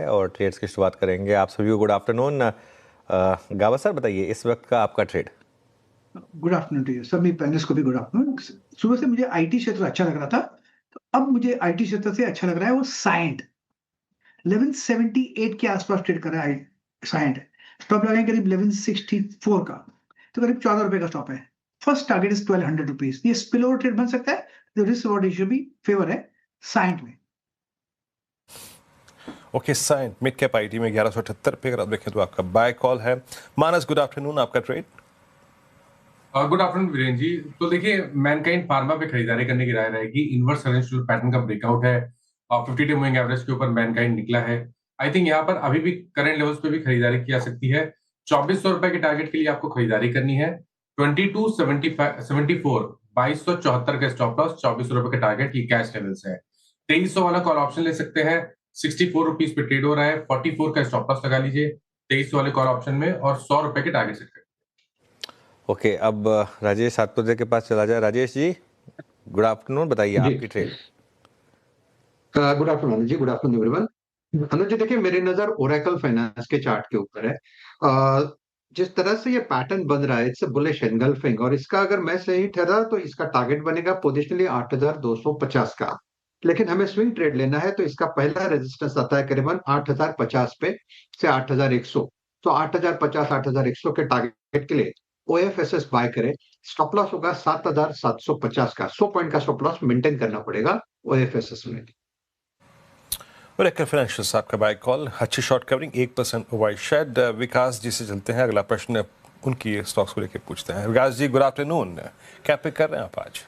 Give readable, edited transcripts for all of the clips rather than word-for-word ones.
और ट्रेड्स की शुरुआत करेंगे। आप सभी को गुड आफ्टरनून। गावा सर, बताइए इस वक्त का आपका trade. Good afternoon to you सभी पैनलिस्ट को भी गुड आफ्टरनून। सुबह से मुझे आईटी क्षेत्र अच्छा लग रहा था, तो अब मुझे आईटी क्षेत्र से अच्छा लग रहा है वो साइंट 1178 के आसपास ट्रेड कर रहा है। साइंट स्टॉप लगाएंगे करीब 1164 का, तो करीब 14 रुपए का स्टॉप है। First target is 1200 rupees. ये स्पिल ओवर ट्रेड बन सकता है, जो रिस्क रिवॉर्ड रेशियो भी फेवर है साइंट में। ओके, साइन मिड कैप आईटी में 1178 पे अगर आप देखें तो आपका बाय कॉल है। मानस, गुड आफ्टरनून, आपका trade. Good afternoon Virendra ji. तो देखिए, मैनकाइंड फार्मा पे खरीदारी करने की राय रहेगी। इनवर्स रेजिस्टेंस पैटर्न का ब्रेकआउट है और 50 मूविंग एवरेज के ऊपर मैनकाइंड निकला है। आई थिंक यहाँ पर अभी भी करंट लेवल्स पे भी खरीदारी की जा सकती है। 2400 रुपए के टारगेट के लिए आपको खरीदारी करनी है। 2274 2274 का स्टॉप लॉस, 2400 रुपए का टारगेट, ये कैश लेवल्स है। 2300 वाला कॉल ऑप्शन ले सकते हैं। 64 रुपीज पे ट्रेड हो रहा है। 44 का स्टॉप लॉस लगा लीजिए 2300 वाले कॉल ऑप्शन में और 100 रुपए के टारगेट सेट। ओके, अब राजेश सातपुते के पास चला जाए। राजेश जी, गुड आफ्टरनून, बताइए आपकी ट्रेड। गुड आफ्टरनून जी, गुड आफ्टरनून एवरीवन। अनुज जी, देखिए मेरी नजर ओरेकल फाइनेंस के चार्ट के ऊपर है। जिस तरह से ये पैटर्न बन रहा है, इट्स बुलिश एनगल्फिंग, और इसका अगर मैं सही ठहरा तो इसका टारगेट बनेगा पोजिशनली 8250 का। लेकिन हमें स्विंग ट्रेड लेना है, तो इसका पहला रेजिस्टेंस आता है करीबन 8050 पे से 8100। तो 8050 8100 के टारगेट के लिए ओएफएसएस बाय करें। स्टॉप लॉस होगा 7750 का। 100 पॉइंट का स्टॉप लॉस मेंटेन करना पड़ेगा ओएफएसएस में। ओरेकल फाइनेंशियल्स आपका बाय कॉल, अच्छी शॉर्ट कवरिंग, 1% ओवर शेड। विकास जी से चलते हैं, अगला प्रश्न उनकी स्टॉक्स को लेकर पूछते हैं। विकास जी, गुड आफ्टरनून, क्या पिक कर रहे हैं आप आज?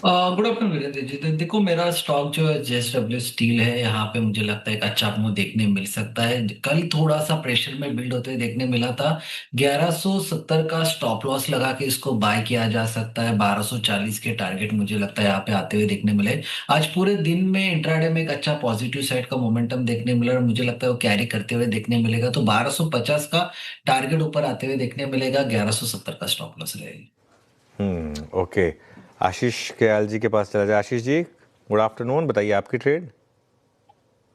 Good afternoon Virendra ji. तो देखो, मेरा स्टॉक जो है जेएसडब्ल्यू स्टील है। यहाँ पे मुझे लगता है एक अच्छा मूव देखने मिल सकता है। कल थोड़ा सा प्रेशर में बिल्ड होते हुए देखने मिला था। 1170 का स्टॉप लॉस लगा के इसको बाय किया जा सकता है। 1240 के टारगेट मुझे लगता है यहाँ पे आते हुए देखने मिले। आज पूरे दिन में इंट्राडे में एक अच्छा पॉजिटिव साइड का मोमेंटम देखने मिला और मुझे लगता है वो कैरी करते हुए देखने मिलेगा। तो 1250 का टारगेट ऊपर आते हुए देखने मिलेगा। 1170 का स्टॉप लॉस रहेगी। ओके, आशीष कयाल जी के पास चला जाए। आशीष जी, गुड आफ्टरनून, बताइए आपकी ट्रेड।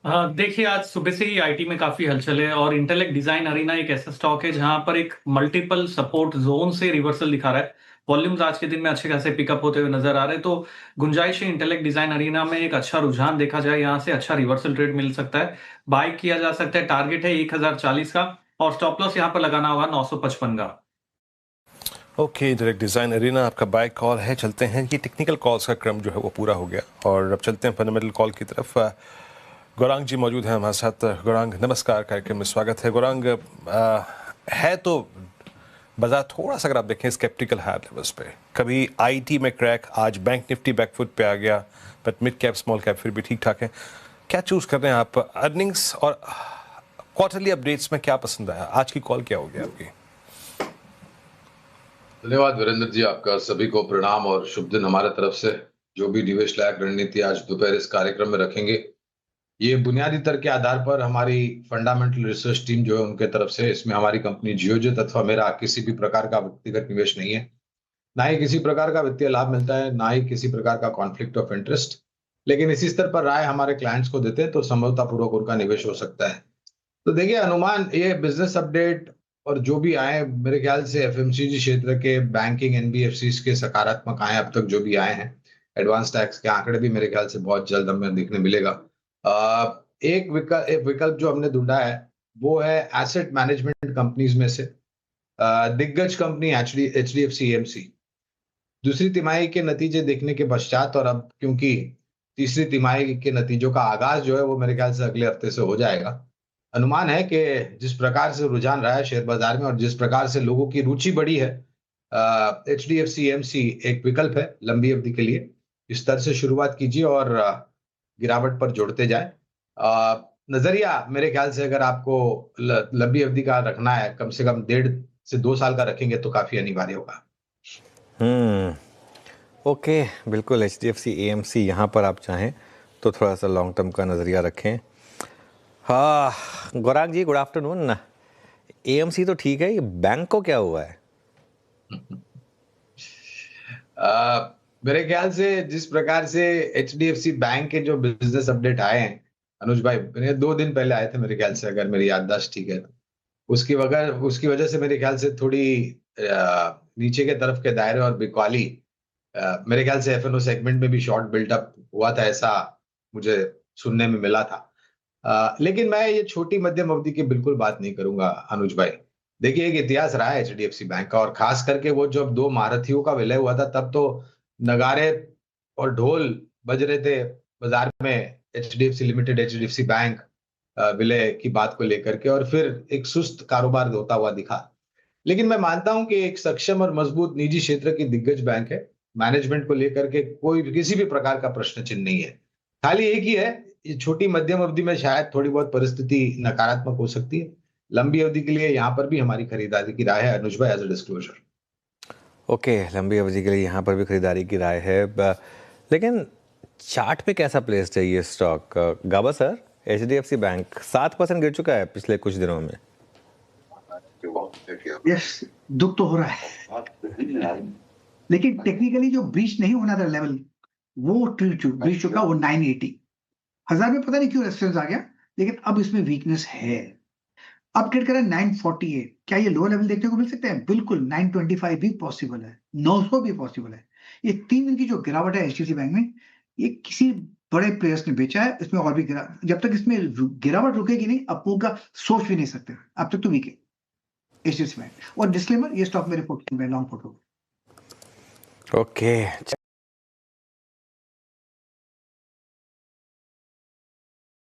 हाँ, देखिए आज सुबह से ही आईटी में काफी हलचल है और इंटेलेक्ट डिजाइन अरीना एक ऐसा स्टॉक है जहां पर एक मल्टीपल सपोर्ट जोन से रिवर्सल दिखा रहा है। वॉल्यूम्स आज के दिन में अच्छे खासे पिकअप होते हुए नजर आ रहे हैं, तो गुंजाइश है इंटेलेक्ट डिजाइन अरीना में एक अच्छा रुझान देखा जाए। यहाँ से अच्छा रिवर्सल ट्रेड मिल सकता है, बाय किया जा सकता है। टारगेट है 1040 का और स्टॉप लॉस यहाँ पर लगाना होगा 955 का। ओके, डायरेक्ट डिजाइन अरीना आपका बाय कॉल है। चलते हैं, ये टेक्निकल कॉल्स का क्रम जो है वो पूरा हो गया और अब चलते हैं फंडामेंटल कॉल की तरफ। गौरांग जी मौजूद हैं हमारे साथ। गौरांग, नमस्कार, कार्यक्रम में स्वागत है। गौरांग, है तो बाजार थोड़ा सा अगर आप देखें स्केप्टिकल हायर लेवल्स पे, कभी आईटी में क्रैक, आज बैंक निफ्टी बैकफुट पे आ गया, but mid cap small cap फिर भी ठीक ठाक है। क्या चूज कर रहे हैं आप? अर्निंग्स और क्वार्टरली अपडेट्स में क्या पसंद आया? आज की कॉल क्या होगी आपकी? धन्यवाद वीरेंद्र जी, आपका सभी को प्रणाम और शुभ दिन हमारे तरफ से। जो भी निवेश लायक रणनीति आज दोपहर इस कार्यक्रम में रखेंगे, ये बुनियादी तर्क के आधार पर हमारी फंडामेंटल रिसर्च टीम जो है उनके तरफ से, इसमें हमारी कंपनी जियोजेट अथवा मेरा किसी भी प्रकार का व्यक्तिगत निवेश नहीं है। ना ही किसी प्रकार का वित्तीय लाभ मिलता है, ना ही किसी प्रकार का कॉन्फ्लिक्ट ऑफ इंटरेस्ट। लेकिन इसी स्तर पर राय हमारे क्लाइंट्स को देते हैं तो संभवतापूर्वक उनका निवेश हो सकता है। तो देखिए, अनुमान ये बिजनेस अपडेट और जो भी आए, मेरे ख्याल से एफएमसीजी क्षेत्र के बैंकिंग एनबीएफसीज के सकारात्मक आए अब तक जो भी आए हैं। एडवांस टैक्स के आंकड़े भी मेरे ख्याल से बहुत जल्द हमें देखने मिलेगा। एक विकल्प जो हमने ढूंढा है वो है एसेट मैनेजमेंट कंपनीज में से दिग्गज कंपनी एचडीएफसी एएमसी। दूसरी तिमाही के नतीजे देखने के पश्चात, और अब क्योंकि तीसरी तिमाही के नतीजों का आगाज जो है वो मेरे ख्याल से अगले हफ्ते से हो जाएगा, अनुमान है कि जिस प्रकार से रुझान रहा है शेयर बाजार में और जिस प्रकार से लोगों की रुचि बढ़ी है, एचडीएफसी एएमसी एक विकल्प है लंबी अवधि के लिए। इस स्तर से शुरुआत कीजिए और गिरावट पर जोड़ते जाए। नजरिया मेरे ख्याल से अगर आपको लंबी अवधि का रखना है, कम से कम 1.5 से 2 साल का रखेंगे तो काफी अनिवार्य होगा। ओके, बिल्कुल, एचडीएफसी एएमसी यहाँ पर आप चाहें तो थोड़ा सा लॉन्ग टर्म का नज़रिया रखें। हाँ, गौरांग जी, गुड आफ्टरनून। एएमसी तो ठीक है, ये बैंक को क्या हुआ है? मेरे ख्याल से जिस प्रकार से एचडीएफसी बैंक के जो बिजनेस अपडेट आए हैं, अनुज भाई मेरे 2 दिन पहले आए थे मेरे ख्याल से, अगर मेरी याददाश्त ठीक है तो। उसकी वजह से मेरे ख्याल से थोड़ी नीचे के तरफ के दायरे और बिकवाली, मेरे ख्याल से एफएनओ सेगमेंट में भी शॉर्ट बिल्डअप हुआ था, ऐसा मुझे सुनने में मिला था। लेकिन मैं ये छोटी मध्यम अवधि की बिल्कुल बात नहीं करूंगा अनुज भाई। देखिए एक इतिहास रहा है एचडीएफसी बैंक का, और खास करके वो जब 2 महारथियों का विलय हुआ था तब तो नगाड़े और ढोल बज रहे थे बाजार में, एचडीएफसी लिमिटेड एचडीएफसी बैंक विलय की बात को लेकर के, और फिर एक सुस्त कारोबार होता हुआ दिखा। लेकिन मैं मानता हूं कि एक सक्षम और मजबूत निजी क्षेत्र की दिग्गज बैंक है, मैनेजमेंट को लेकर के कोई किसी भी प्रकार का प्रश्न चिन्ह नहीं है। खाली एक ही है, ये छोटी मध्यम अवधि में शायद थोड़ी बहुत परिस्थिति नकारात्मक हो सकती है। लंबी अवधि के लिए यहाँ पर भी हमारी खरीदारी की राय है अनुज भाई, एज अ डिस्क्लोजर। ओके, लंबी अवधि के लिए यहाँ पर भी खरीदारी की राय है। लेकिन चार्ट पे कैसा प्लेस्ड है ये स्टॉक? गाबा सर, एचडीएफसी बैंक 7% गिर चुका है पिछले कुछ दिनों में। यस, दुख तो हो रहा है, लेकिन टेक्निकली जो ब्रीच नहीं होना था लेवल, वो ब्रीच चुका, वो 980 हजार में पता नहीं क्यों रेजिस्टेंस आ गया, लेकिन अब इसमें वीकनेस है। अब ट्रेड कर रहा है 948। क्या ये लो लेवल देखने को मिल सकते हैं? बिल्कुल, 925 भी पॉसिबल है, 900 भी पॉसिबल है। ये 3 दिन की जो गिरावट है एचडीएफसी बैंक में, ये किसी बड़े प्लेयर्स ने बेचा है, इसमें और भी जब तक इसमें गिरावट रुकेगी नहीं, अप्पू का सोच भी नहीं सकते, अब तक तो वीक है एचडीएफसी बैंक। और डिस्क्लेमर, ये स्टॉक मेरे पोर्टफोलियो में लॉन्ग पोर्टफोलियो। ओके।